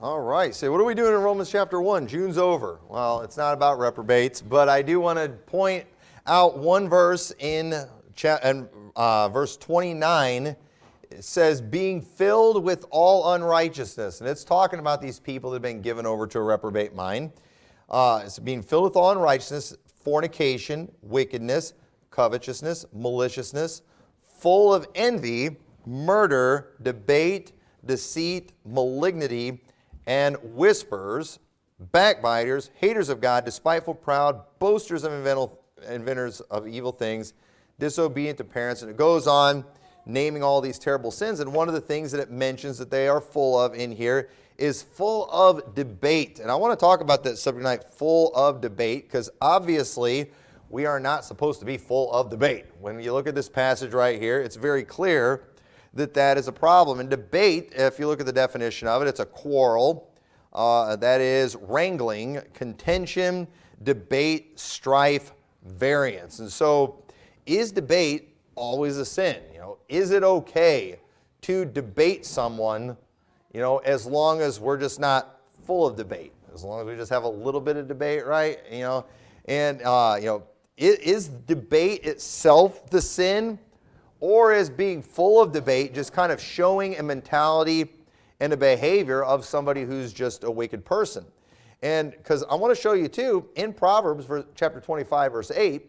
All right, so what are we doing in Romans chapter 1? June's over. Well, it's not about reprobates, but I do want to point out one verse in verse 29. It says, being filled with all unrighteousness. And it's talking about these people that have been given over to a reprobate mind. It's being filled with all unrighteousness, fornication, wickedness, covetousness, maliciousness, full of envy, murder, debate, deceit, malignity, and whispers, backbiters, haters of God, despiteful, proud, boasters of inventors of evil things, disobedient to parents. And it goes on naming all these terrible sins. And one of the things that it mentions that they are full of in here is full of debate. And I want to talk about that subject tonight, full of debate, because obviously we are not supposed to be full of debate. When you look at this passage right here, it's very clear that that is a problem. And debate, if you look at the definition of it, it's a quarrel. That is wrangling, contention, debate, strife, variance. And so is debate always a sin? Is it okay to debate someone, as long as we're just not full of debate, as long as we just have a little bit of debate, right? Is debate itself the sin? Or is being full of debate just kind of showing a mentality and a behavior of somebody who's just a wicked person? And because I want to show you too, in Proverbs chapter 25, verse 8,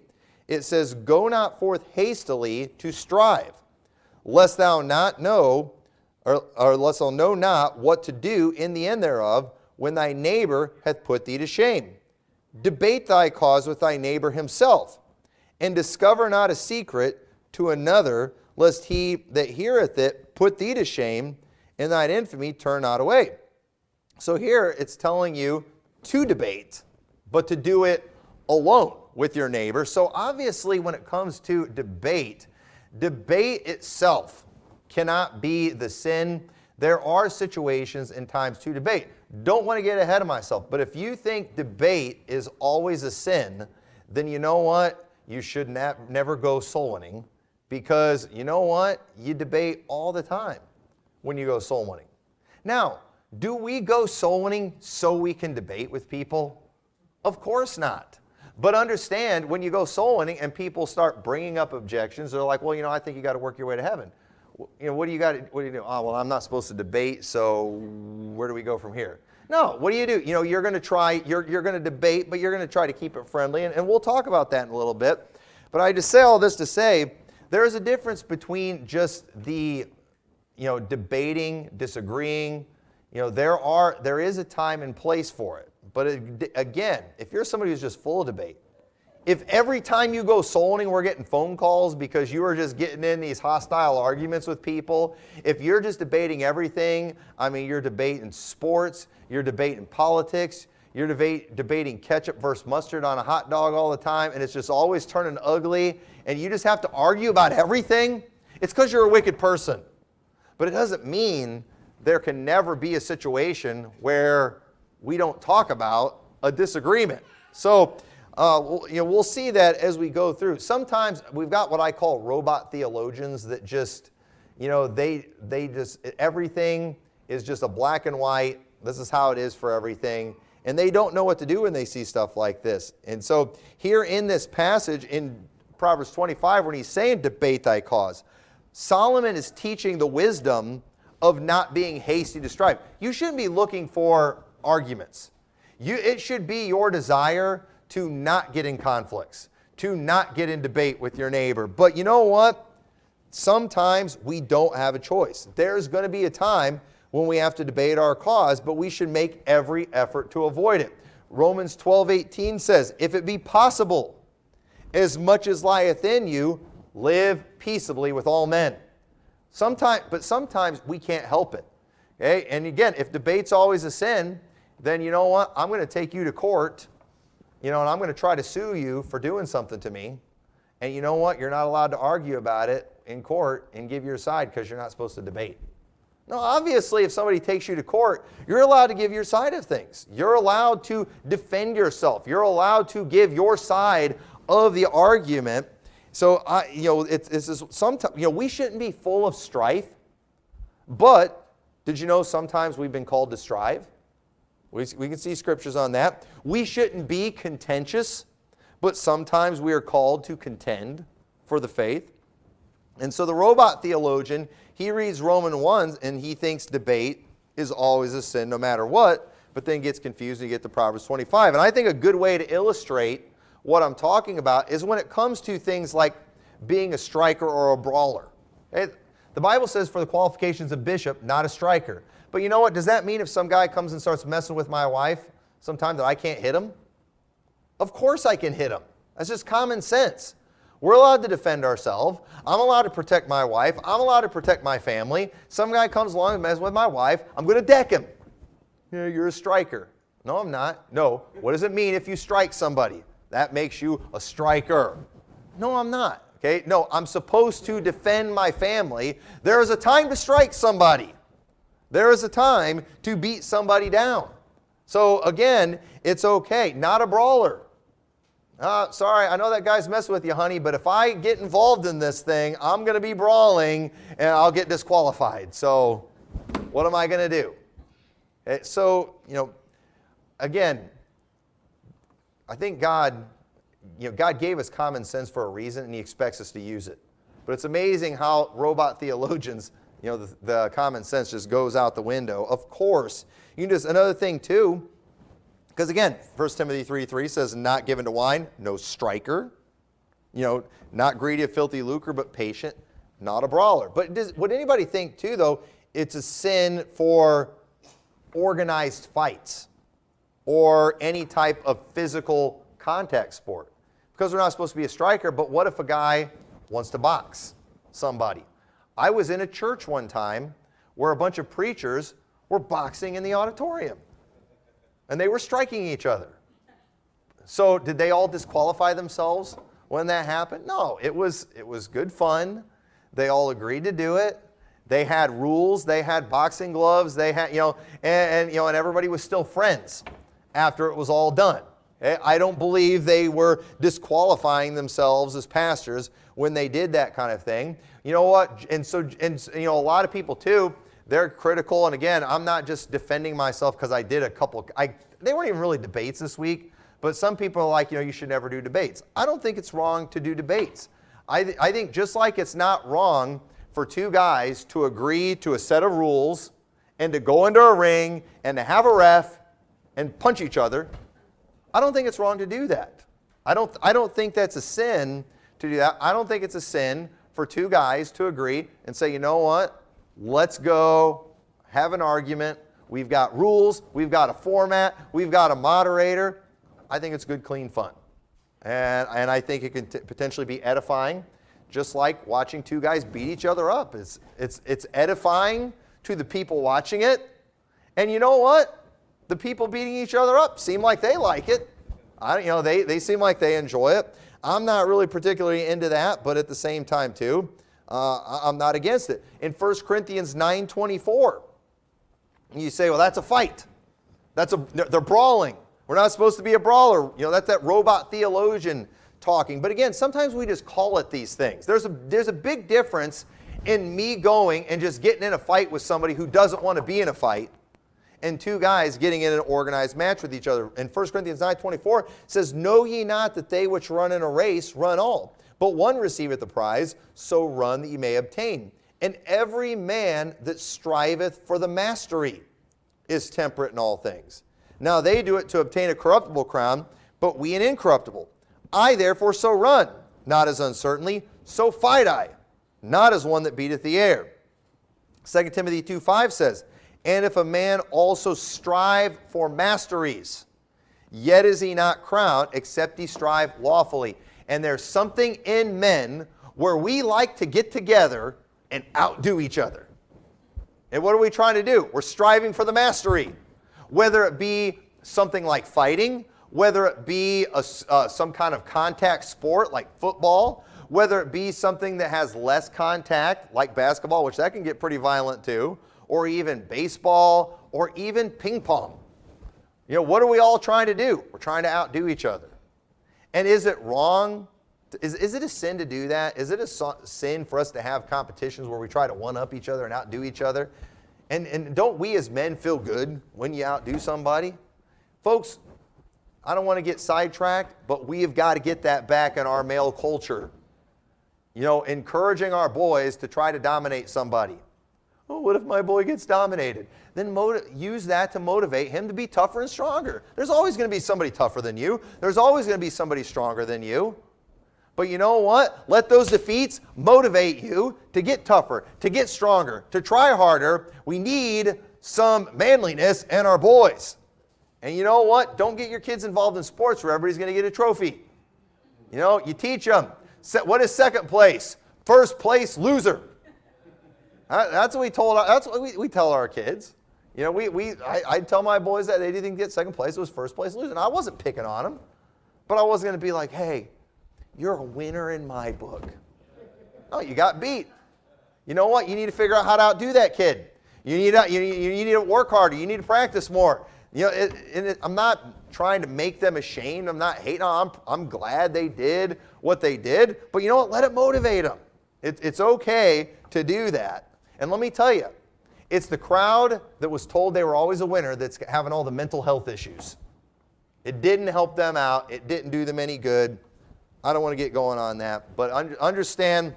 it says, go not forth hastily to strive, lest thou not know, or lest thou know not what to do in the end thereof, when thy neighbor hath put thee to shame. Debate thy cause with thy neighbor himself, and discover not a secret to another, lest he that heareth it put thee to shame, and thine infamy turn not away. So here it's telling you to debate, but to do it alone with your neighbor. So obviously when it comes to debate itself cannot be the sin. There are situations and times to debate. Don't want to get ahead of myself, but if you think debate is always a sin, then you know what? You should never go soul winning. Because you know what? You debate all the time when you go soul winning. Now, do we go soul winning so we can debate with people? Of course not. But understand, when you go soul winning and people start bringing up objections, they're like, well, I think you got to work your way to heaven. What do you do? Oh, well, I'm not supposed to debate, so where do we go from here? No, what do? You're going to try, you're going to debate, but you're going to try to keep it friendly, and we'll talk about that in a little bit. But I just say all this to say, there is a difference between just the, debating, disagreeing. There is a time and place for it. But again, if you're somebody who's just full of debate, if every time you go soul winning we're getting phone calls because you are just getting in these hostile arguments with people, if you're just debating everything, you're debating sports, you're debating politics, you're debating ketchup versus mustard on a hot dog all the time, and it's just always turning ugly, and you just have to argue about everything, it's because you're a wicked person. But it doesn't mean there can never be a situation where we don't talk about a disagreement. So we'll see that as we go through. Sometimes we've got what I call robot theologians that just, everything is just a black and white. This is how it is for everything. And they don't know what to do when they see stuff like this. And so here in this passage in Proverbs 25, when he's saying debate thy cause, Solomon is teaching the wisdom of not being hasty to strive. You shouldn't be looking for arguments. It should be your desire to not get in conflicts, to not get in debate with your neighbor. But you know what? Sometimes we don't have a choice. There's going to be a time when we have to debate our cause, but we should make every effort to avoid it. Romans 12:18 says, if it be possible, as much as lieth in you, live peaceably with all men. Sometimes we can't help it. Okay? And again, if debate's always a sin, then you know what? I'm going to take you to court, and I'm going to try to sue you for doing something to me. And you know what? You're not allowed to argue about it in court and give your side because you're not supposed to debate. No, obviously, if somebody takes you to court, you're allowed to give your side of things. You're allowed to defend yourself. You're allowed to give your side of the argument. So, sometimes, we shouldn't be full of strife. But did you know sometimes we've been called to strive? We can see scriptures on that. We shouldn't be contentious, but sometimes we are called to contend for the faith. And so the robot theologian, he reads Romans 1 and he thinks debate is always a sin no matter what, but then gets confused and you get to Proverbs 25. And I think a good way to illustrate what I'm talking about is when it comes to things like being a striker or a brawler. The Bible says for the qualifications of bishop, not a striker. But you know what? Does that mean if some guy comes and starts messing with my wife sometime that I can't hit him? Of course I can hit him. That's just common sense. We're allowed to defend ourselves. I'm allowed to protect my wife. I'm allowed to protect my family. Some guy comes along and messes with my wife. I'm going to deck him. Yeah, you're a striker. No, I'm not. No. What does it mean if you strike somebody? That makes you a striker. No, I'm not. Okay? No, I'm supposed to defend my family. There is a time to strike somebody. There is a time to beat somebody down. So again, it's okay. Not a brawler. Sorry, I know that guy's messing with you, honey, but if I get involved in this thing, I'm going to be brawling and I'll get disqualified. So what am I going to do? So, again, I think God gave us common sense for a reason, and He expects us to use it. But it's amazing how robot theologians, the common sense just goes out the window. Of course, another thing too, because again, 1 Timothy 3:3 says, not given to wine, no striker, not greedy of filthy lucre, but patient, not a brawler. But would anybody think too, though, it's a sin for organized fights or any type of physical contact sport? Because we're not supposed to be a striker, but what if a guy wants to box somebody? I was in a church one time where a bunch of preachers were boxing in the auditorium. And they were striking each other. So did they all disqualify themselves when that happened? No, it was good fun. They all agreed to do it. They had rules. They had boxing gloves. They had, and everybody was still friends after it was all done. Okay? I don't believe they were disqualifying themselves as pastors when they did that kind of thing. You know what? And a lot of people too, they're critical. And again, I'm not just defending myself because I did a couple. They weren't even really debates this week. But some people are like, you should never do debates. I don't think it's wrong to do debates. I think just like it's not wrong for two guys to agree to a set of rules and to go into a ring and to have a ref and punch each other, I don't think it's wrong to do that. I don't think that's a sin to do that. I don't think it's a sin for two guys to agree and say, you know what, let's go have an argument. We've got rules. We've got a format. We've got a moderator. I think it's good, clean fun. And I think it can potentially be edifying, just like watching two guys beat each other up. It's edifying to the people watching it. And you know what? The people beating each other up seem like they like it. They seem like they enjoy it. I'm not really particularly into that, but at the same time too, I'm not against it. In 1 Corinthians 9:24, you say, well, that's a fight. They're brawling. We're not supposed to be a brawler. That's that robot theologian talking. But again, sometimes we just call it these things. There's a big difference in me going and just getting in a fight with somebody who doesn't want to be in a fight, and two guys getting in an organized match with each other. In 1 Corinthians 9:24 says, know ye not that they which run in a race run all, but one receiveth the prize, so run that ye may obtain. And every man that striveth for the mastery is temperate in all things. Now they do it to obtain a corruptible crown, but we an incorruptible. I therefore so run, not as uncertainly, so fight I, not as one that beateth the air. 2 Timothy 2:5 says, and if a man also strive for masteries, yet is he not crowned, except he strive lawfully. And there's something in men where we like to get together and outdo each other. And what are we trying to do? We're striving for the mastery. Whether it be something like fighting, whether it be some kind of contact sport like football, whether it be something that has less contact like basketball, which that can get pretty violent too, or even baseball, or even ping pong. What are we all trying to do? We're trying to outdo each other. And is it wrong? Is it a sin to do that? Is it a sin for us to have competitions where we try to one-up each other and outdo each other? And don't we as men feel good when you outdo somebody? Folks, I don't want to get sidetracked, but we have got to get that back in our male culture. You know, encouraging our boys to try to dominate somebody. Oh, what if my boy gets dominated? Then use that to motivate him to be tougher and stronger. There's always going to be somebody tougher than you. There's always going to be somebody stronger than you. But you know what? Let those defeats motivate you to get tougher, to get stronger, to try harder. We need some manliness in our boys. And you know what? Don't get your kids involved in sports where everybody's going to get a trophy. You know, you teach them. What is second place? First place loser. That's what we tell our kids. You know, I tell my boys that they didn't get second place. It was first place loser. And I wasn't picking on them. But I wasn't going to be like, hey, you're a winner in my book. No, you got beat. You know what? You need to figure out how to outdo that kid. You need to work harder. You need to practice more. You know, I'm not trying to make them ashamed. I'm not hating on them. I'm glad they did what they did. But you know what? Let it motivate them. It's okay to do that. And let me tell you, it's the crowd that was told they were always a winner that's having all the mental health issues. It didn't help them out. It didn't do them any good. I don't want to get going on that. But understand,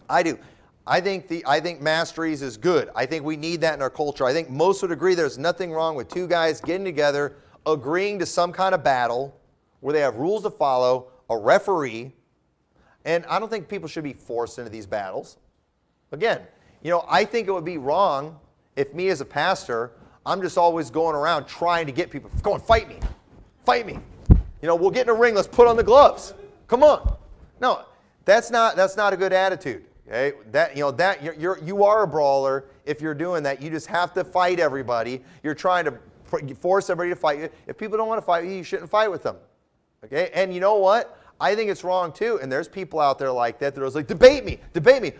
I do. I think masteries is good. I think we need that in our culture. I think most would agree there's nothing wrong with two guys getting together, agreeing to some kind of battle where they have rules to follow, a referee, and I don't think people should be forced into these battles. Again, you know, I think it would be wrong if me as a pastor, I'm just always going around trying to get people, go and fight me. Fight me. You know, we'll get in a ring, let's put on the gloves. Come on. No, that's not a good attitude. Okay? You are a brawler if you're doing that. You just have to fight everybody. You're trying to force everybody to fight you. If people don't want to fight you, you shouldn't fight with them. Okay? And you know what? I think it's wrong too. And there's people out there like that are like, debate me.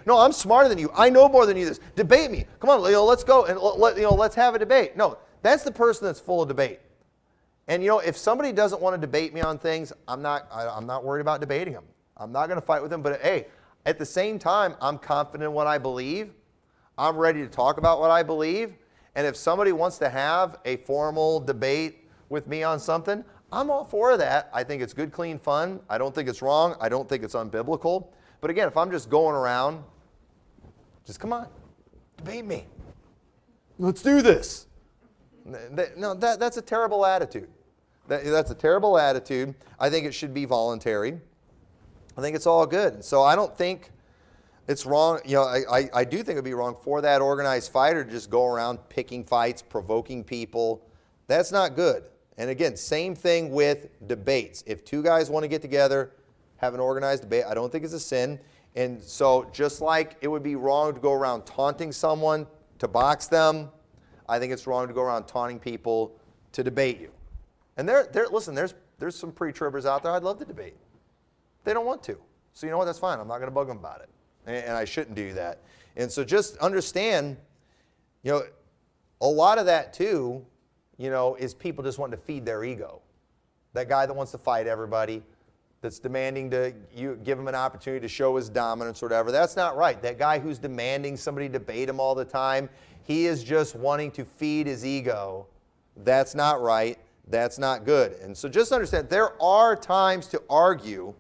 No, I'm smarter than you. I know more than you. Debate me. Come on, let's go and let's have a debate. No, that's the person that's full of debate. And you know, if somebody doesn't want to debate me on things, I'm not worried about debating them. I'm not going to fight with them. But hey, at the same time, I'm confident in what I believe. I'm ready to talk about what I believe. And if somebody wants to have a formal debate with me on something, I'm all for that. I think it's good, clean fun. I don't think it's wrong. I don't think it's unbiblical. But again, if I'm just going around, just come on, debate me. Let's do this. No, that's a terrible attitude. That's a terrible attitude. I think it should be voluntary. I think it's all good. So I don't think it's wrong. You know, I do think it would be wrong for that organized fighter to just go around picking fights, provoking people. That's not good. And again, same thing with debates. If two guys want to get together, have an organized debate, I don't think it's a sin. And so just like it would be wrong to go around taunting someone to box them, I think it's wrong to go around taunting people to debate you. And listen, there's some pre-tribbers out there I'd love to debate. They don't want to. So you know what? That's fine. I'm not going to bug them about it. And I shouldn't do that. And so just understand, you know, a lot of that too, you know, is people just wanting to feed their ego. That guy that wants to fight everybody, that's demanding to you give him an opportunity to show his dominance or whatever. That's not right. That guy who's demanding somebody debate him all the time, he is just wanting to feed his ego. That's not right. That's not good. And so just understand, there are times to argue,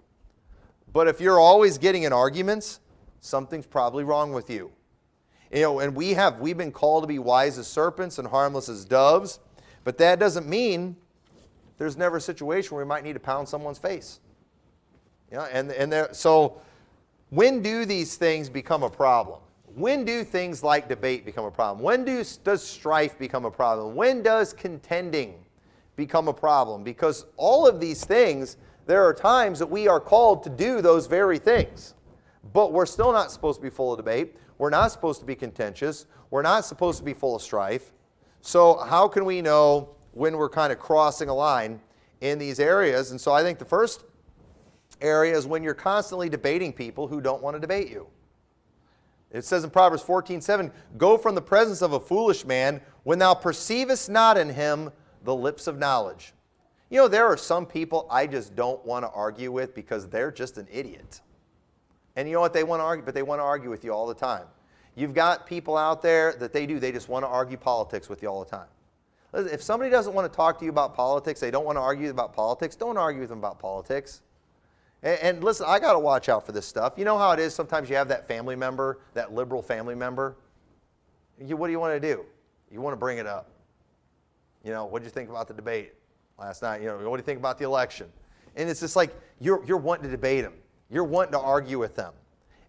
but if you're always getting in arguments, something's probably wrong with you. You know, and we've been called to be wise as serpents and harmless as doves, but that doesn't mean there's never a situation where we might need to pound someone's face. You know, so when do these things become a problem? When do things like debate become a problem? When does strife become a problem? When does contending become a problem? Because all of these things, there are times that we are called to do those very things. But we're still not supposed to be full of debate. We're not supposed to be contentious. We're not supposed to be full of strife. So how can we know when we're kind of crossing a line in these areas? And so I think the first area is when you're constantly debating people who don't want to debate you. It says in Proverbs 14:7, "Go from the presence of a foolish man when thou perceivest not in him the lips of knowledge." You know, there are some people I just don't want to argue with because they're just an idiot. And you know what? They want to argue, but they want to argue with you all the time. You've got people out there that they just want to argue politics with you all the time. Listen, if somebody doesn't want to talk to you about politics, they don't want to argue about politics, don't argue with them about politics. And listen, I got to watch out for this stuff. You know how it is, sometimes you have that family member, that liberal family member. What do you want to do? You want to bring it up. What did you think about the debate last night? What do you think about the election? And it's just like you're wanting to debate them. You're wanting to argue with them.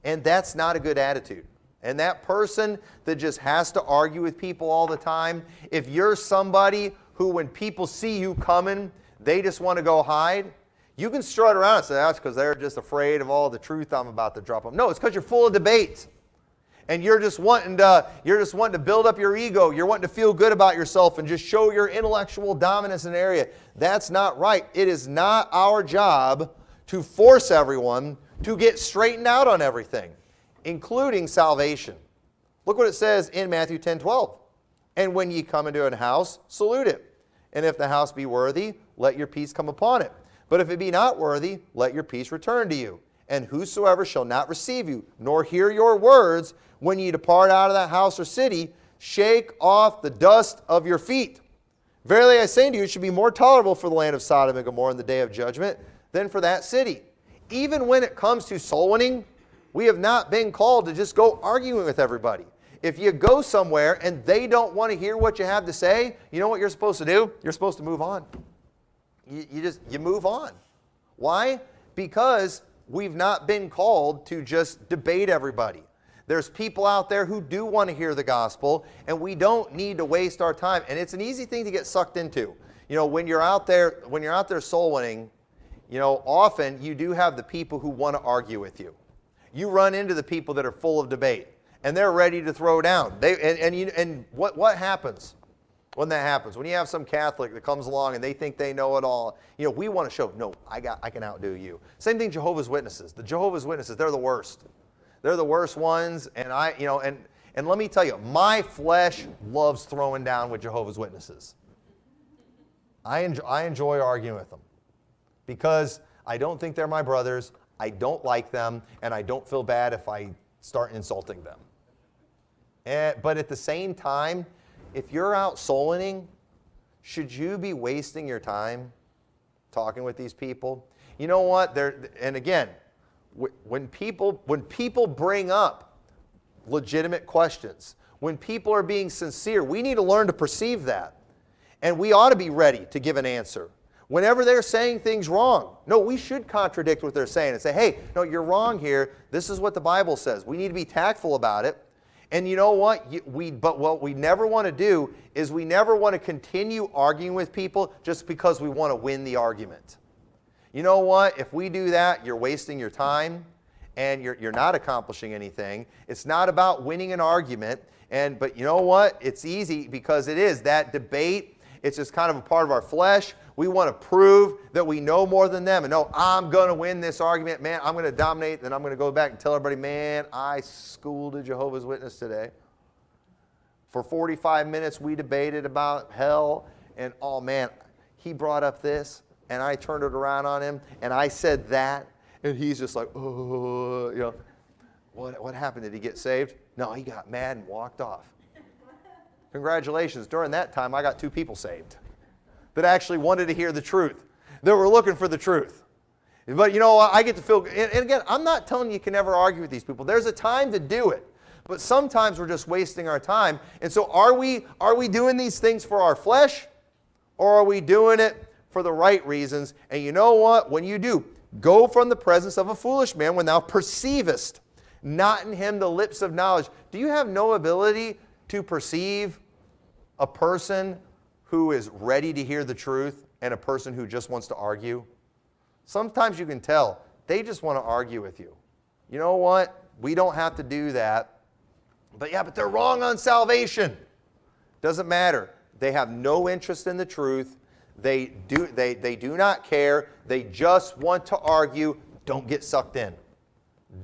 And that's not a good attitude. And that person that just has to argue with people all the time, if you're somebody who when people see you coming, they just want to go hide, you can strut around and say, that's because they're just afraid of all the truth I'm about to drop them. No, it's because you're full of debate. And you're just wanting to build up your ego. You're wanting to feel good about yourself and just show your intellectual dominance in an area. That's not right. It is not our job to force everyone to get straightened out on everything, including salvation. Look what it says in Matthew 10:12. And when ye come into an house, salute it. And if the house be worthy, let your peace come upon it. But if it be not worthy, let your peace return to you. And whosoever shall not receive you, nor hear your words, when ye depart out of that house or city, shake off the dust of your feet. Verily I say unto you, it should be more tolerable for the land of Sodom and Gomorrah in the day of judgment than for that city. Even when it comes to soul winning, we have not been called to just go arguing with everybody. If you go somewhere and they don't want to hear what you have to say, you know what you're supposed to do? You're supposed to move on. You move on. Why? Because we've not been called to just debate everybody. There's people out there who do want to hear the gospel, and we don't need to waste our time. And it's an easy thing to get sucked into. When you're out there soul winning, often you do have the people who want to argue with you. You run into the people that are full of debate, and they're ready to throw down. What happens when that happens? When you have some Catholic that comes along and they think they know it all, we want to show, no, I can outdo you. Same thing, Jehovah's Witnesses. The Jehovah's Witnesses, they're the worst. They're the worst ones, and and let me tell you, my flesh loves throwing down with Jehovah's Witnesses. I enjoy arguing with them because I don't think they're my brothers, I don't like them, and I don't feel bad if I start insulting them. But at the same time, if you're out soul winning, should you be wasting your time talking with these people? You know what? And again, when people bring up legitimate questions, when people are being sincere, we need to learn to perceive that. And we ought to be ready to give an answer. Whenever they're saying things wrong, no, we should contradict what they're saying and say, hey, no, you're wrong here. This is what the Bible says. We need to be tactful about it. And you know what? But what we never want to do is we never want to continue arguing with people just because we want to win the argument. You know what? If we do that, you're wasting your time and you're not accomplishing anything. It's not about winning an argument. But you know what? It's easy because it is. That debate, it's just kind of a part of our flesh. We want to prove that we know more than them. And no, I'm going to win this argument. Man, I'm going to dominate. Then I'm going to go back and tell everybody, man, I schooled a Jehovah's Witness today. For 45 minutes, we debated about hell. And oh, man, he brought up this. And I turned it around on him. And I said that. And he's just like, oh, what happened? Did he get saved? No, he got mad and walked off. Congratulations. During that time, I got 2 people saved that actually wanted to hear the truth. They were looking for the truth. But you know what? I get to feel, and again, I'm not telling you can never argue with these people. There's a time to do it. But sometimes we're just wasting our time. And so are we doing these things for our flesh? Or are we doing it for the right reasons? And you know what? When you do, go from the presence of a foolish man when thou perceivest not in him the lips of knowledge. Do you have no ability to perceive a person who is ready to hear the truth and a person who just wants to argue? Sometimes you can tell. They just want to argue with you. You know what? We don't have to do that. But they're wrong on salvation. Doesn't matter. They have no interest in the truth. They do not care. They just want to argue. Don't get sucked in.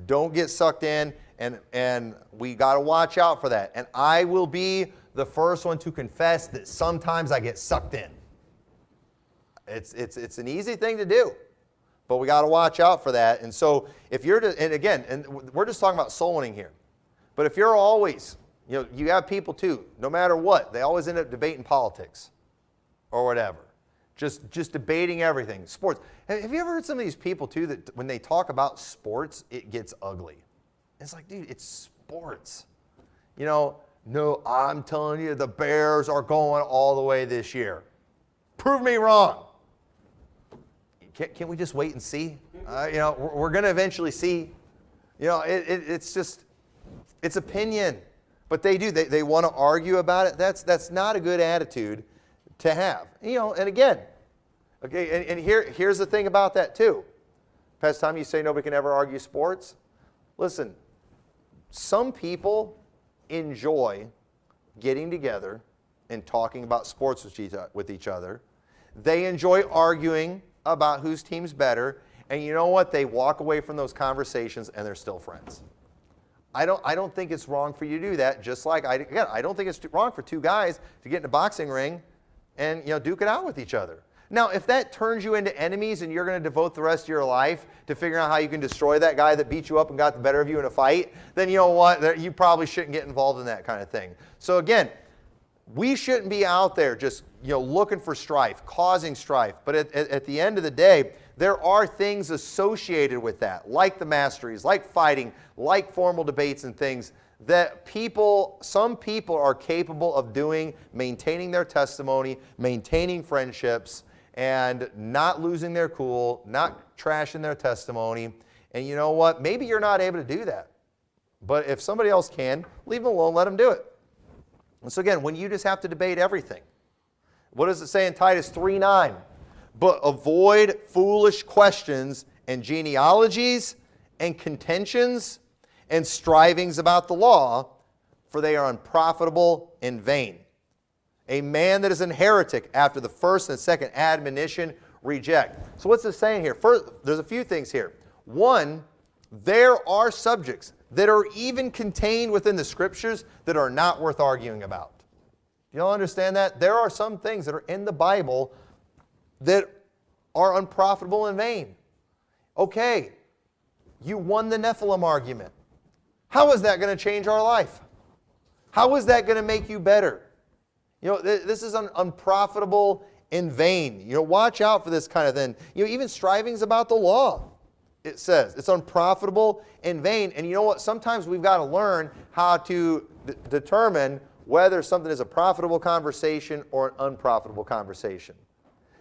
Don't get sucked in, and we got to watch out for that. And I will be the first one to confess that sometimes I get sucked in. It's an easy thing to do, but we got to watch out for that. And so if you're and we're just talking about soul winning here, but if you're always, you have people too, no matter what, they always end up debating politics. or whatever. Just debating everything. Sports. Have you ever heard some of these people too that when they talk about sports, it gets ugly? It's like, dude, it's sports. You know, no, I'm telling you the Bears are going all the way this year. Prove me wrong. Can we just wait and see? You know, we're going to eventually see. You know, it's just, it's opinion. But they do. They want to argue about it. That's not a good attitude to have. You know, and again, okay, and here's the thing about that too. Past time you say nobody can ever argue sports. Listen, some people enjoy getting together and talking about sports with each other. They enjoy arguing about whose team's better, and you know what? They walk away from those conversations and they're still friends. I don't think it's wrong for you to do that. Just like I don't think it's wrong for two guys to get in a boxing ring and duke it out with each other. Now, if that turns you into enemies and you're going to devote the rest of your life to figuring out how you can destroy that guy that beat you up and got the better of you in a fight, then you know what? You probably shouldn't get involved in that kind of thing. So again, we shouldn't be out there just looking for strife, causing strife. But at the end of the day, there are things associated with that, like the masteries, like fighting, like formal debates and things that some people are capable of doing, maintaining their testimony, maintaining friendships, and not losing their cool, not trashing their testimony. And you know what? Maybe you're not able to do that. But if somebody else can, leave them alone, let them do it. And so again, when you just have to debate everything, what does it say in Titus 3:9? But avoid foolish questions and genealogies and contentions and strivings about the law, for they are unprofitable and vain. A man that is an heretic after the first and second admonition reject. So what's this saying here? First, there's a few things here. One, there are subjects that are even contained within the Scriptures that are not worth arguing about. Do you all understand that? There are some things that are in the Bible that are unprofitable and vain. Okay, you won the Nephilim argument. How is that going to change our life? How is that going to make you better? This is unprofitable and vain. Watch out for this kind of thing. Even strivings about the law, it says. It's unprofitable and vain. And you know what? Sometimes we've got to learn how to determine whether something is a profitable conversation or an unprofitable conversation.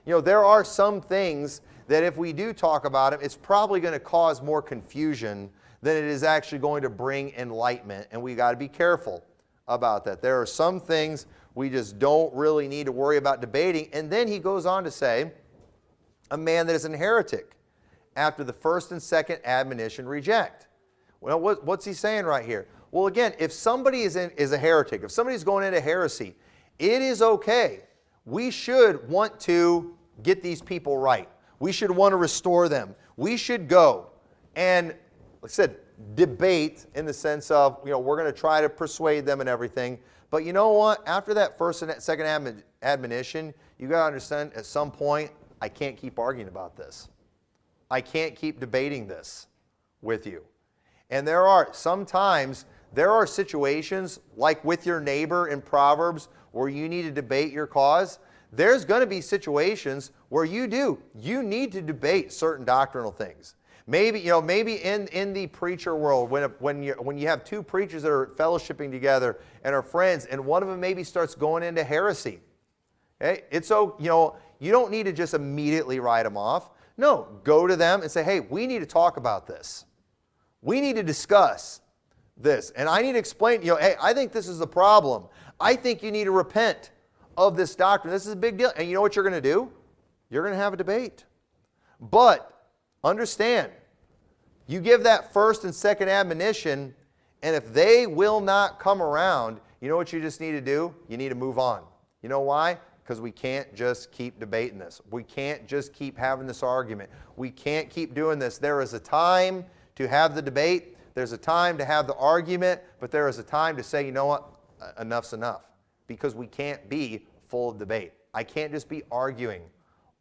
There are some things that if we do talk about them, it's probably going to cause more confusion than it is actually going to bring enlightenment. And we got to be careful about that. There are some things we just don't really need to worry about debating. And then he goes on to say, a man that is an heretic after the first and second admonition reject. Well, what's he saying right here? Well, again, if somebody is a heretic, if somebody's going into heresy, it is okay. We should want to get these people right. We should want to restore them. We should go and, like I said, debate in the sense of, we're going to try to persuade them and everything. But you know what? After that first and second admonition, you got to understand at some point, I can't keep arguing about this. I can't keep debating this with you. And there are situations, like with your neighbor in Proverbs, where you need to debate your cause. There's going to be situations where you need to debate certain doctrinal things. Maybe in the preacher world, when you have two preachers that are fellowshipping together and are friends, and one of them maybe starts going into heresy. Okay? You don't need to just immediately write them off. No, go to them and say, hey, we need to talk about this. We need to discuss this. And I need to explain, hey, I think this is the problem. I think you need to repent of this doctrine. This is a big deal. And you know what you're going to do? You're going to have a debate. But understand, you give that first and second admonition, and if they will not come around, you know what you just need to do? You need to move on. You know why? Because we can't just keep debating this. We can't just keep having this argument. We can't keep doing this. There is a time to have the debate. There's a time to have the argument, but there is a time to say, you know what? Enough's enough. Because we can't be full of debate. I can't just be arguing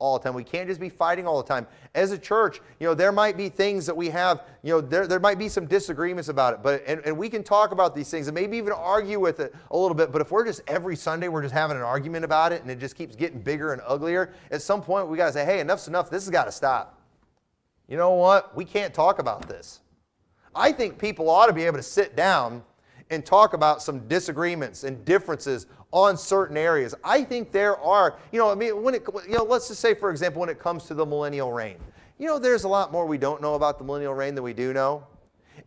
all the time. We can't just be fighting all the time. As a church, there might be things that we have, there might be some disagreements about it, but and we can talk about these things and maybe even argue with it a little bit, but if we're just every Sunday, we're just having an argument about it and it just keeps getting bigger and uglier, at some point we got to say, hey, enough's enough. This has got to stop. You know what? We can't talk about this. I think people ought to be able to sit down and talk about some disagreements and differences on certain areas. I think there are, let's just say, for example, when it comes to the millennial reign. There's a lot more we don't know about the millennial reign than we do know.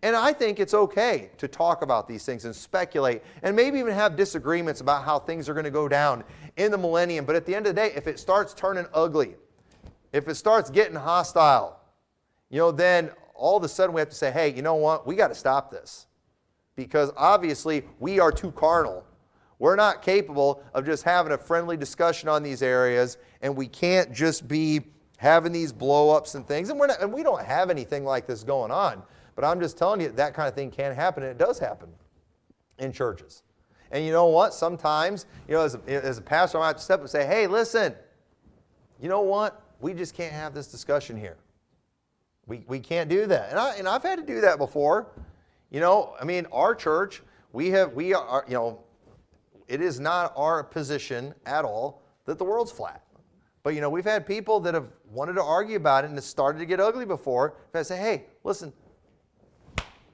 And I think it's okay to talk about these things and speculate and maybe even have disagreements about how things are going to go down in the millennium. But at the end of the day, if it starts turning ugly, if it starts getting hostile, then all of a sudden we have to say, hey, you know what? We got to stop this. Because obviously we are too carnal. We're not capable of just having a friendly discussion on these areas, and we can't just be having these blow-ups and things. And we don't have anything like this going on. But I'm just telling you, that kind of thing can happen, and it does happen in churches. And you know what? Sometimes, as a pastor, I might have to step up and say, hey, listen, you know what? We just can't have this discussion here. We can't do that. And I've had to do that before. Our church, it is not our position at all that the world's flat. But, we've had people that have wanted to argue about it and it started to get ugly before. And I say, hey, listen,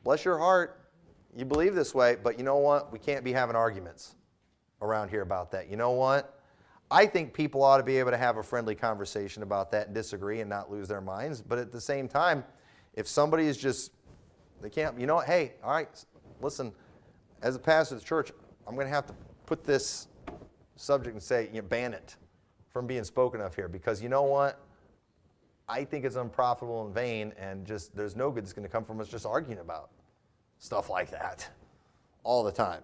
bless your heart. You believe this way, but you know what? We can't be having arguments around here about that. You know what? I think people ought to be able to have a friendly conversation about that and disagree and not lose their minds. But at the same time, if somebody is just, they can't, hey, all right, listen, as a pastor of the church, I'm going to have to put this subject and say, ban it from being spoken of here, because you know what? I think it's unprofitable and vain, and just there's no good that's going to come from us just arguing about stuff like that all the time.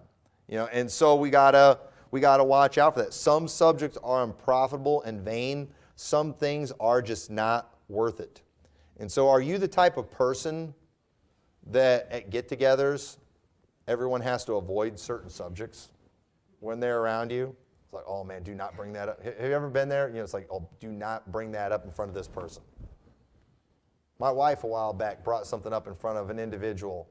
And so we gotta watch out for that. Some subjects are unprofitable and vain. Some things are just not worth it. And so are you the type of person that at get-togethers, everyone has to avoid certain subjects when they're around you? It's like, oh man, do not bring that up. Have you ever been there? It's like, oh, do not bring that up in front of this person. My wife a while back brought something up in front of an individual.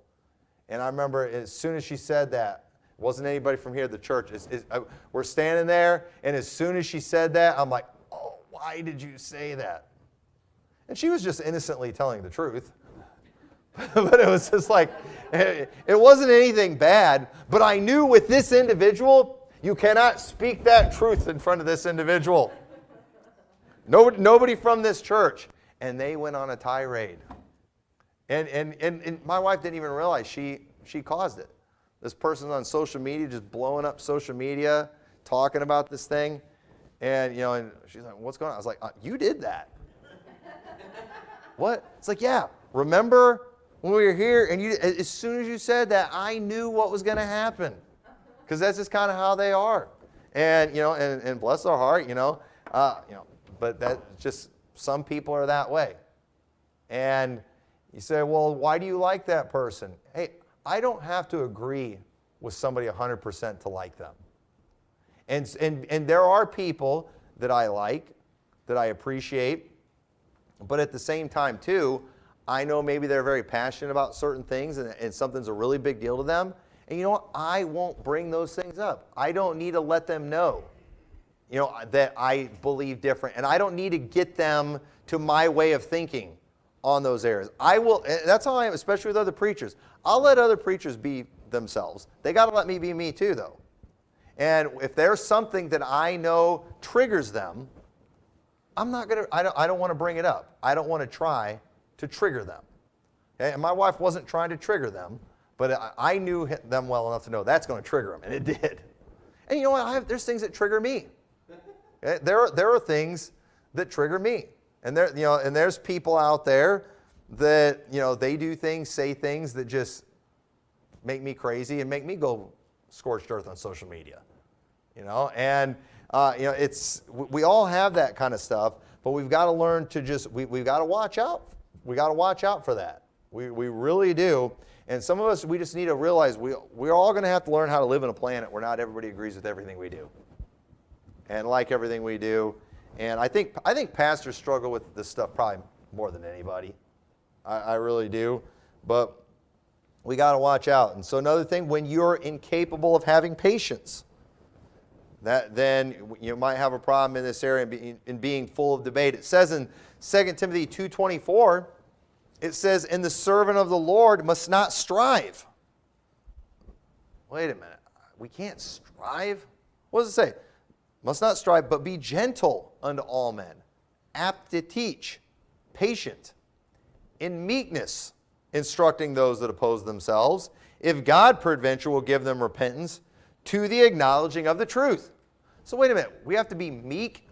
And I remember as soon as she said that, it wasn't anybody from here at the church. We're standing there, and as soon as she said that, I'm like, oh, why did you say that? And she was just innocently telling the truth. But it was just like, it wasn't anything bad, but I knew with this individual, you cannot speak that truth in front of this individual. Nobody from this church. And they went on a tirade. And my wife didn't even realize she caused it. This person's on social media, just blowing up social media, talking about this thing. And, and she's like, what's going on? I was like, you did that. What? It's like, yeah, remember when we were here and as soon as you said that, I knew what was going to happen. Because that's just kind of how they are. And, and bless their heart, but that just, some people are that way. And you say, well, why do you like that person? Hey, I don't have to agree with somebody 100% to like them. And there are people that I like, that I appreciate, but at the same time, too, I know maybe they're very passionate about certain things and something's a really big deal to them. And you know what? I won't bring those things up. I don't need to let them know, that I believe different. And I don't need to get them to my way of thinking on those areas. I will, that's how I am, especially with other preachers. I'll let other preachers be themselves. They got to let me be me too, though. And if there's something that I know triggers them, I'm not going to, I don't want to bring it up. I don't want to try to trigger them. Okay? And my wife wasn't trying to trigger them, but I knew them well enough to know that's going to trigger them, and it did. And you know what? There's things that trigger me. Okay? There are things that trigger me. And there's people out there that, they do things, say things that just make me crazy and make me go scorched earth on social media. And we all have that kind of stuff, but we've got to learn to we've got to watch out. We got to watch out for that. We really do. And some of us, we just need to realize we're all going to have to learn how to live on a planet where not everybody agrees with everything we do and like everything we do. And I think pastors struggle with this stuff probably more than anybody. I really do. But we got to watch out. And so another thing, when you're incapable of having patience, then you might have a problem in this area in being full of debate. It says in 2 Timothy 2:24, it says, "And the servant of the Lord must not strive." Wait a minute. We can't strive? What does it say? Must not strive, but be gentle unto all men, apt to teach, patient, in meekness, instructing those that oppose themselves, if God peradventure will give them repentance to the acknowledging of the truth. So wait a minute. We have to be meek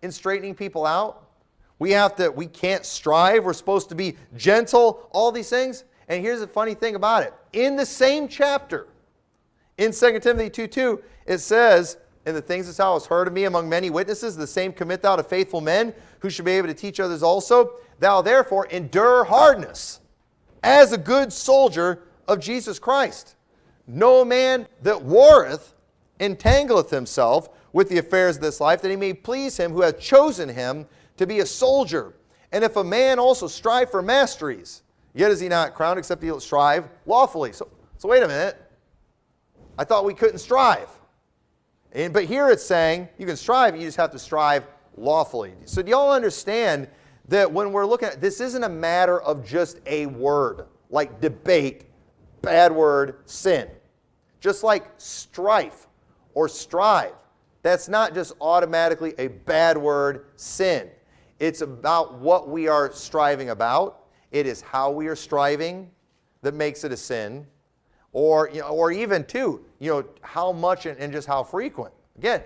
in straightening people out. We can't strive. We're supposed to be gentle, all these things. And here's the funny thing about it. In the same chapter, in 2 Timothy 2:2, it says, "And the things that thou hast heard of me among many witnesses, the same commit thou to faithful men, who should be able to teach others also. Thou therefore endure hardness, as a good soldier of Jesus Christ. No man that warreth entangleth himself with the affairs of this life, that he may please him who hath chosen him to be a soldier. And if a man also strive for masteries, yet is he not crowned, except he'll strive lawfully." So wait a minute. I thought we couldn't strive. But here it's saying you can strive, you just have to strive lawfully. So do y'all understand that when we're looking at this, isn't a matter of just a word, like debate, bad word, sin. Just like strife or strive. That's not just automatically a bad word, sin. It's about what we are striving about. It is how we are striving that makes it a sin. Or even too, how much and just how frequent. Again,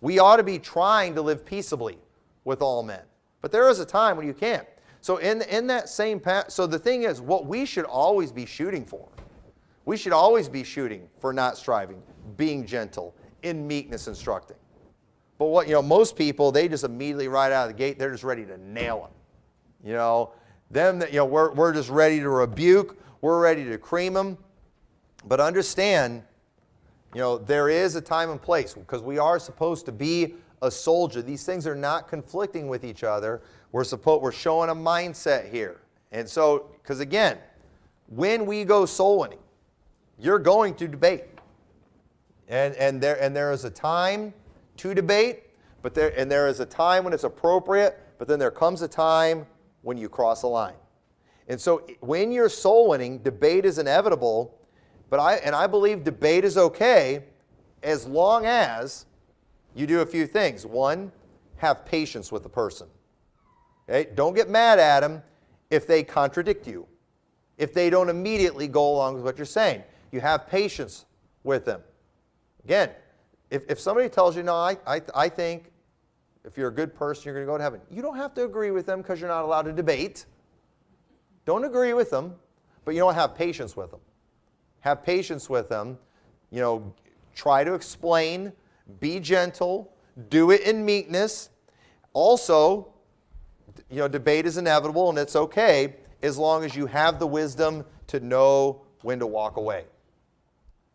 we ought to be trying to live peaceably with all men. But there is a time when you can't. So in that same path, so the thing is, what we should always be shooting for, we should always be shooting for not striving, being gentle, in meekness instructing. But most people, they just immediately right out of the gate, they're just ready to nail them. We're just ready to rebuke, we're ready to cream them. But understand, there is a time and place, because we are supposed to be a soldier. These things are not conflicting with each other. We're showing a mindset here. And so, because again, when we go soul winning, you're going to debate. And there is a time to debate, and there is a time when it's appropriate, but then there comes a time when you cross a line. And so when you're soul winning, debate is inevitable. But I believe debate is okay as long as you do a few things. One, have patience with the person. Okay? Don't get mad at them if they contradict you, if they don't immediately go along with what you're saying. You have patience with them. Again, if somebody tells you, no, I think if you're a good person, you're going to go to heaven. You don't have to agree with them because you're not allowed to debate. Don't agree with them, but have patience with them. Have patience with them, try to explain, be gentle, do it in meekness. Also, debate is inevitable and it's okay as long as you have the wisdom to know when to walk away.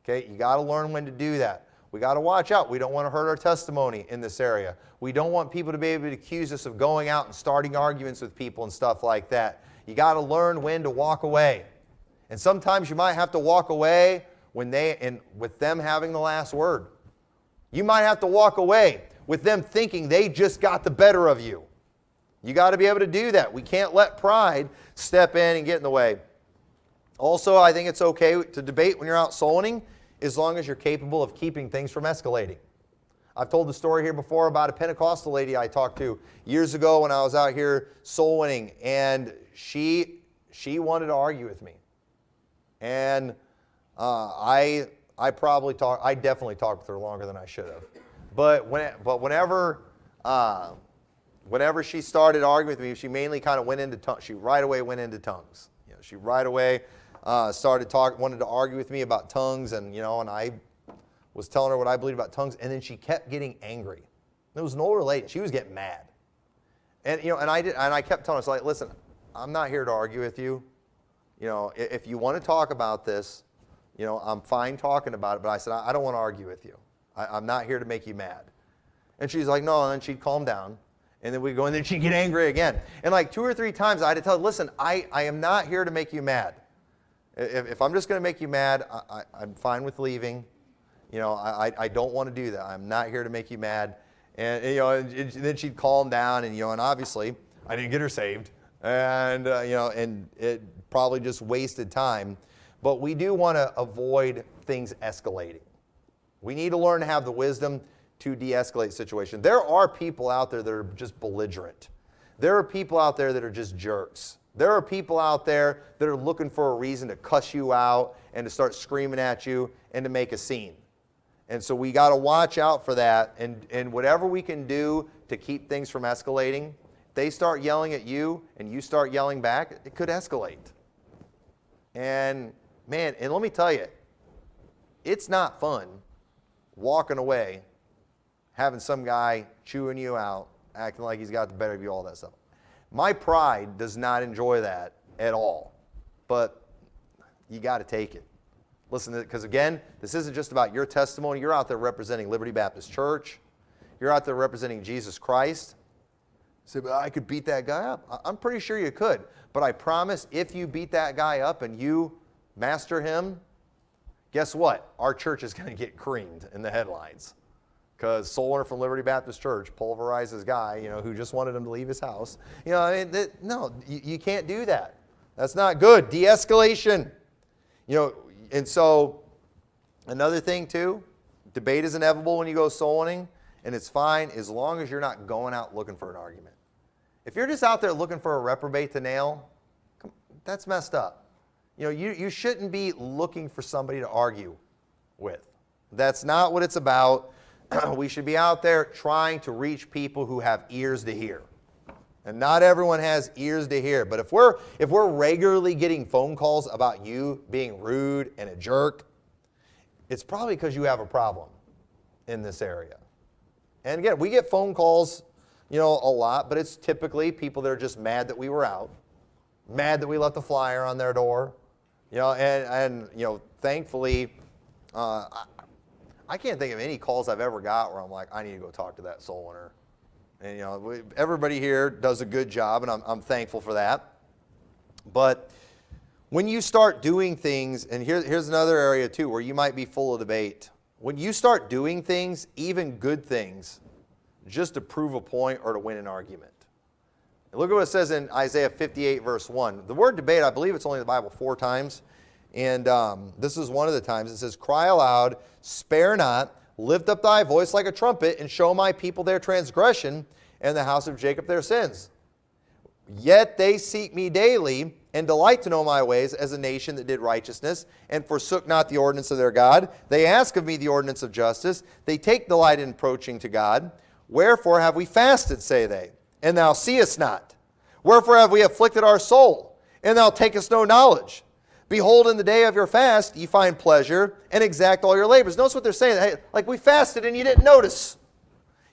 Okay, you got to learn when to do that. We got to watch out. We don't want to hurt our testimony in this area. We don't want people to be able to accuse us of going out and starting arguments with people and stuff like that. You got to learn when to walk away. And sometimes you might have to walk away with them having the last word. You might have to walk away with them thinking they just got the better of you. You got to be able to do that. We can't let pride step in and get in the way. Also, I think it's okay to debate when you're out soul winning as long as you're capable of keeping things from escalating. I've told the story here before about a Pentecostal lady I talked to years ago when I was out here soul winning, and she wanted to argue with me. And I definitely talked with her longer than I should have. But whenever she started arguing with me, she mainly kind of went into tongues. She right away went into tongues. She right away wanted to argue with me about tongues, and I was telling her what I believed about tongues, and then she kept getting angry. It was an older lady. She was getting mad, and I kept telling her, listen, I'm not here to argue with you. If you want to talk about this, I'm fine talking about it, but I said, I don't want to argue with you. I'm not here to make you mad. And she's like, no, and then she'd calm down. And then we go, and then she'd get angry again. And like 2 or 3 times I had to tell her, listen, I am not here to make you mad. If I'm just going to make you mad, I'm fine with leaving. I don't want to do that. I'm not here to make you mad. And, and then she'd calm down, and, and obviously I didn't get her saved. And, and it probably just wasted time. But we do want to avoid things escalating. We need to learn to have the wisdom to de-escalate situations. There are people out there that are just belligerent. There are people out there that are just jerks. There are people out there that are looking for a reason to cuss you out and to start screaming at you and to make a scene. And so we got to watch out for that. And whatever we can do to keep things from escalating, if they start yelling at you and you start yelling back, it could escalate. And man, and let me tell you, it's not fun walking away, having some guy chewing you out, acting like he's got the better of you, all that stuff. My pride does not enjoy that at all, but you got to take it. Listen, because again, this isn't just about your testimony. You're out there representing Liberty Baptist Church. You're out there representing Jesus Christ. You say, but I could beat that guy up. I'm pretty sure you could, but I promise if you beat that guy up and you master him, guess what? Our church is going to get creamed in the headlines. Because soul winner from Liberty Baptist Church pulverized this guy, who just wanted him to leave his house. No, you can't do that. That's not good. De-escalation. And so another thing too, debate is inevitable when you go soul winning, and it's fine as long as you're not going out looking for an argument. If you're just out there looking for a reprobate to nail, that's messed up. You shouldn't be looking for somebody to argue with. That's not what it's about. We should be out there trying to reach people who have ears to hear. And not everyone has ears to hear. But if we're regularly getting phone calls about you being rude and a jerk, it's probably because you have a problem in this area. And again, we get phone calls, a lot, but it's typically people that are just mad that we were out, mad that we left the flyer on their door, and thankfully, I can't think of any calls I've ever got where I'm like, I need to go talk to that soul winner. And everybody here does a good job, and I'm thankful for that. But when you start doing things, and here's another area too where you might be full of debate. When you start doing things, even good things, just to prove a point or to win an argument. And look at what it says in Isaiah 58 verse 1. The word debate, I believe it's only in the Bible 4 times. And this is one of the times. It says, cry aloud, spare not, lift up thy voice like a trumpet, and show my people their transgression, and the house of Jacob their sins. Yet they seek me daily, and delight to know my ways, as a nation that did righteousness, and forsook not the ordinance of their God. They ask of me the ordinance of justice. They take delight in approaching to God. Wherefore have we fasted, say they, and thou seest not? Wherefore have we afflicted our soul, and thou takest no knowledge? Behold, in the day of your fast, ye find pleasure, and exact all your labors. Notice what they're saying. Hey, like we fasted and you didn't notice.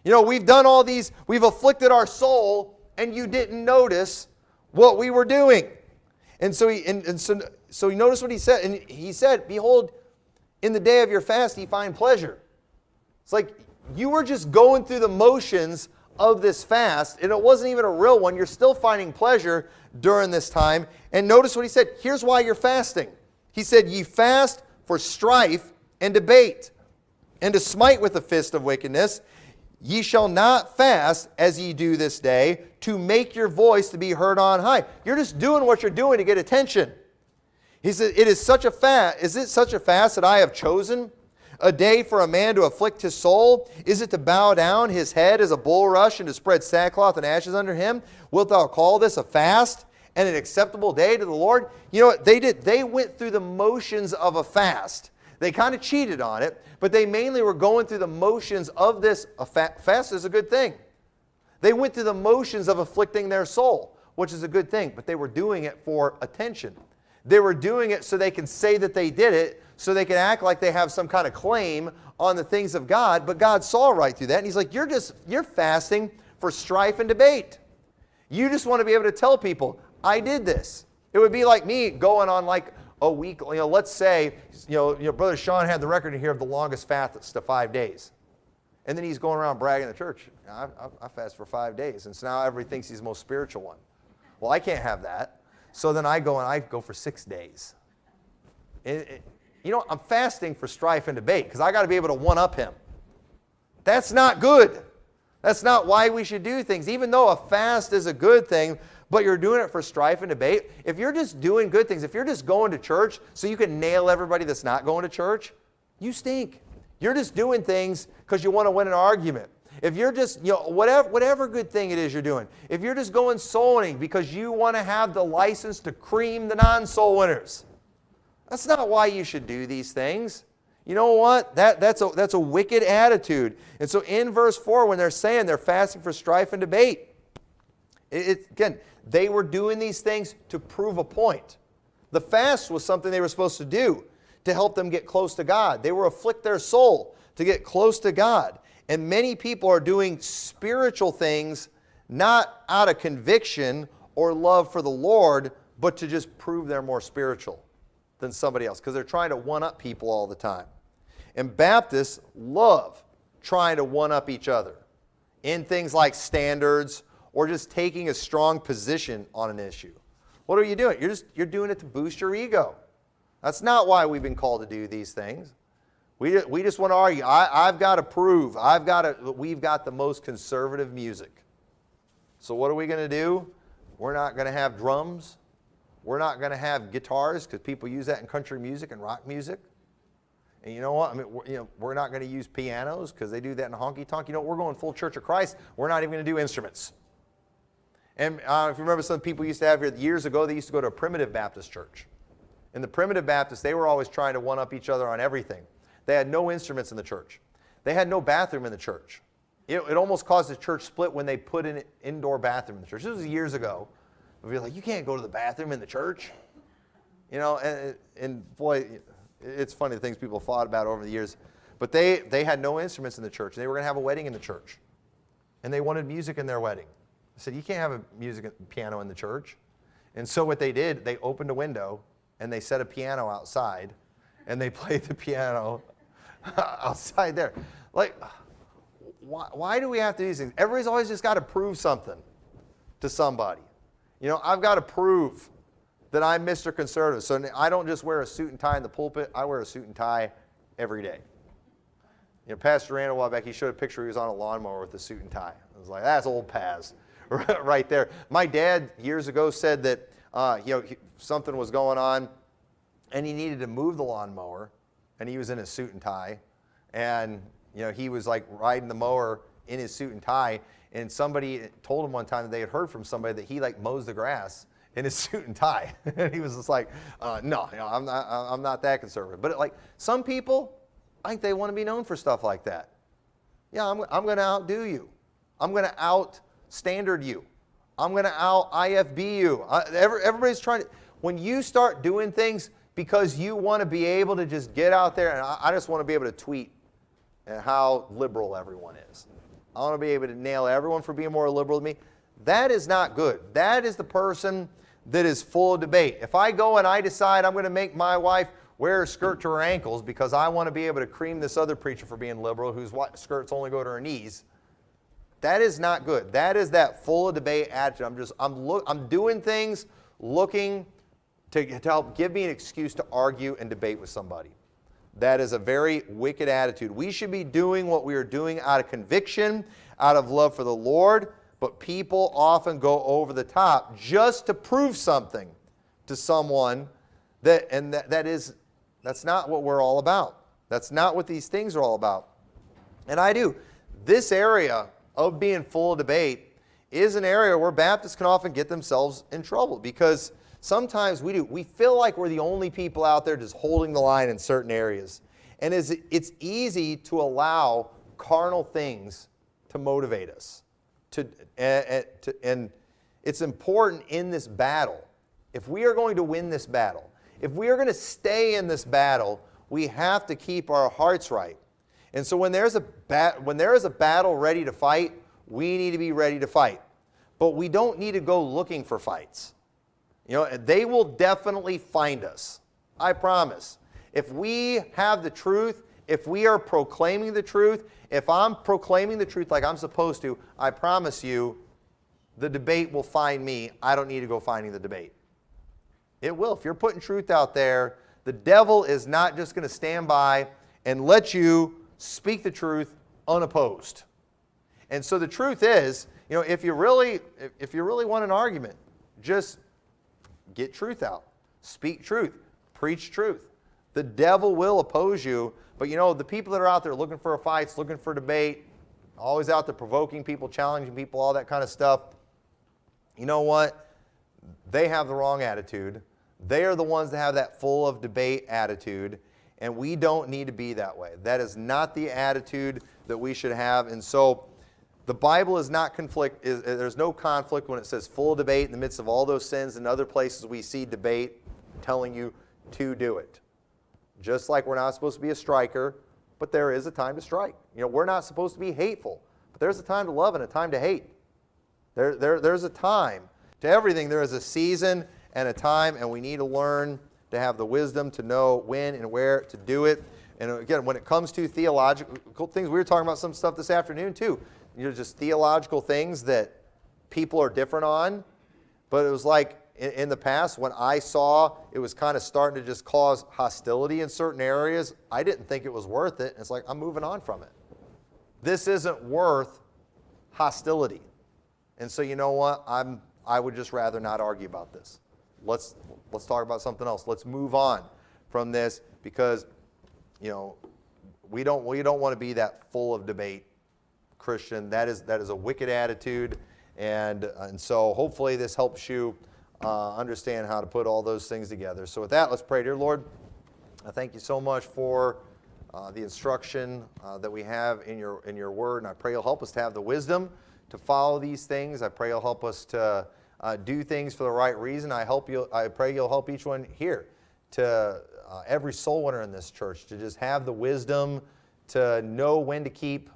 We've done all these, we've afflicted our soul, and you didn't notice what we were doing. And so so he noticed what he said. And he said, behold, in the day of your fast, ye find pleasure. It's like you were just going through the motions of this fast, and it wasn't even a real one. You're still finding pleasure during this time. And notice what he said. Here's why you're fasting. He said, ye fast for strife and debate, and to smite with the fist of wickedness. Ye shall not fast as ye do this day, to make your voice to be heard on high. You're just doing what you're doing to get attention. He said, is it such a fast that I have chosen? A day for a man to afflict his soul? Is it to bow down his head as a bulrush, and to spread sackcloth and ashes under him? Wilt thou call this a fast and an acceptable day to the Lord? You know what they did? They went through the motions of a fast. They kind of cheated on it, but they mainly were going through the motions of this. A fast is a good thing. They went through the motions of afflicting their soul, which is a good thing, but they were doing it for attention. They were doing it so they can say that they did it, so they can act like they have some kind of claim on the things of God, but God saw right through that, and he's like, you're fasting for strife and debate. You just want to be able to tell people, I did this. It would be like me going on like a week, let's say, Brother Sean had the record here of the longest fast to 5 days. And then he's going around bragging in the church. I fast for 5 days. And so now everybody thinks he's the most spiritual one. Well, I can't have that. So then I go for 6 days. I'm fasting for strife and debate because I got to be able to one-up him. That's not good. That's not why we should do things. Even though a fast is a good thing, but you're doing it for strife and debate. If you're just doing good things, if you're just going to church so you can nail everybody that's not going to church, you stink. You're just doing things because you want to win an argument. If you're just, whatever good thing it is you're doing. If you're just going soul winning because you want to have the license to cream the non-soul winners. That's not why you should do these things. You know what? That's a wicked attitude. And so in verse 4, when they're saying they're fasting for strife and debate, again, they were doing these things to prove a point. The fast was something they were supposed to do to help them get close to God. They were afflict their soul to get close to God. And many people are doing spiritual things not out of conviction or love for the Lord, but to just prove they're more spiritual than somebody else because they're trying to one-up people all the time. And Baptists love trying to one-up each other in things like standards or just taking a strong position on an issue. What are you doing? You're doing it to boost your ego. That's not why we've been called to do these things. We just want to argue. I've got to prove. We've got the most conservative music. So what are we going to do? We're not going to have drums. We're not going to have guitars because people use that in country music and rock music. And you know what? We're not going to use pianos because they do that in honky-tonk. We're going full Church of Christ. We're not even going to do instruments. And if you remember, some people used to have here years ago, they used to go to a primitive Baptist church. In the primitive Baptists, they were always trying to one-up each other on everything. They had no instruments in the church. They had no bathroom in the church. It almost caused the church split when they put an indoor bathroom in the church. This was years ago. We'd be like, you can't go to the bathroom in the church. And boy, it's funny the things people thought about over the years. But they had no instruments in the church. They were going to have a wedding in the church. And they wanted music in their wedding. I said, you can't have a piano in the church. And so what they did, they opened a window and they set a piano outside and they played the piano outside there. Like, why do we have to do these things? Everybody's always just got to prove something to somebody. I've got to prove that I'm Mr. Conservative. So I don't just wear a suit and tie in the pulpit. I wear a suit and tie every day. Pastor Randall, a while back, he showed a picture. He was on a lawnmower with a suit and tie. I was like, that's old Paz right there. My dad years ago said that something was going on, and he needed to move the lawnmower, and he was in a suit and tie, and he was like riding the mower in his suit and tie, and somebody told him one time that they had heard from somebody that he mows the grass in his suit and tie. And he was just like, no, I'm not that conservative. But some people, I think they want to be known for stuff like that. Yeah, I'm going to outdo you. I'm going to out-standard you. I'm going to out-IFB you. Everybody's trying to, when you start doing things because you want to be able to just get out there, and I just want to be able to tweet how liberal everyone is. I want to be able to nail everyone for being more liberal than me. That is not good. That is the person that is full of debate. If I go and I decide I'm going to make my wife wear a skirt to her ankles because I want to be able to cream this other preacher for being liberal whose skirts only go to her knees, that is not good. That is that full of debate attitude. I'm doing things looking to help give me an excuse to argue and debate with somebody. That is a very wicked attitude. We should be doing what we are doing out of conviction, out of love for the Lord, but people often go over the top just to prove something to someone that's not what we're all about. That's not what these things are all about. And this area of being full of debate is an area where Baptists can often get themselves in trouble because sometimes we feel like we're the only people out there just holding the line in certain areas. And it's easy to allow carnal things to motivate us. And it's important in this battle. If we are going to win this battle, if we are going to stay in this battle, we have to keep our hearts right. And so when there is a battle ready to fight, we need to be ready to fight. But we don't need to go looking for fights. They will definitely find us. I promise. If we have the truth If we are proclaiming the truth, if I'm proclaiming the truth like I'm supposed to, I promise you, the debate will find me. I don't need to go finding the debate. It will. If you're putting truth out there, the devil is not just going to stand by and let you speak the truth unopposed. And so the truth is, if you really want an argument, just get truth out. Speak truth. Preach truth. The devil will oppose you, but the people that are out there looking for fights, looking for debate, always out there provoking people, challenging people, all that kind of stuff, you know what? They have the wrong attitude. They are the ones that have that full of debate attitude, and we don't need to be that way. That is not the attitude that we should have. And so the Bible is not conflict. There's no conflict when it says full of debate in the midst of all those sins. And other places we see debate telling you to do it. Just like we're not supposed to be a striker, but there is a time to strike. We're not supposed to be hateful, but there's a time to love and a time to hate. There's a time to everything. There is a season and a time, and we need to learn to have the wisdom to know when and where to do it. And again, when it comes to theological things, we were talking about some stuff this afternoon too. Just theological things that people are different on. But it was like in the past when I saw it was kind of starting to just cause hostility in certain areas, I didn't think it was worth it. It's like, I'm moving on from it. This isn't worth hostility. And so you know what? I would just rather not argue about this. Let's talk about something else. Let's move on from this because, we don't want to be that full of debate Christian. That is a wicked attitude, and so hopefully this helps you understand how to put all those things together. So with that, let's pray. Dear Lord, I thank you so much for the instruction that we have in your word, and I pray you'll help us to have the wisdom to follow these things. I pray you'll help us to do things for the right reason. I pray you'll help each one here, to every soul winner in this church, to just have the wisdom to know when to keep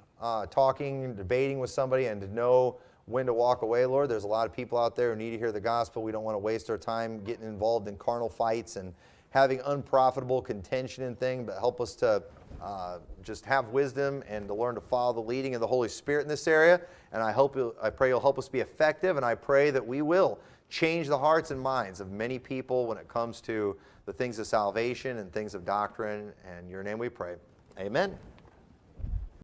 talking, debating with somebody, and to know when to walk away, Lord. There's a lot of people out there who need to hear the gospel. We don't want to waste our time getting involved in carnal fights and having unprofitable contention and things, but help us to just have wisdom and to learn to follow the leading of the Holy Spirit in this area. And I pray you'll help us be effective, and I pray that we will change the hearts and minds of many people when it comes to the things of salvation and things of doctrine. In your name we pray. Amen.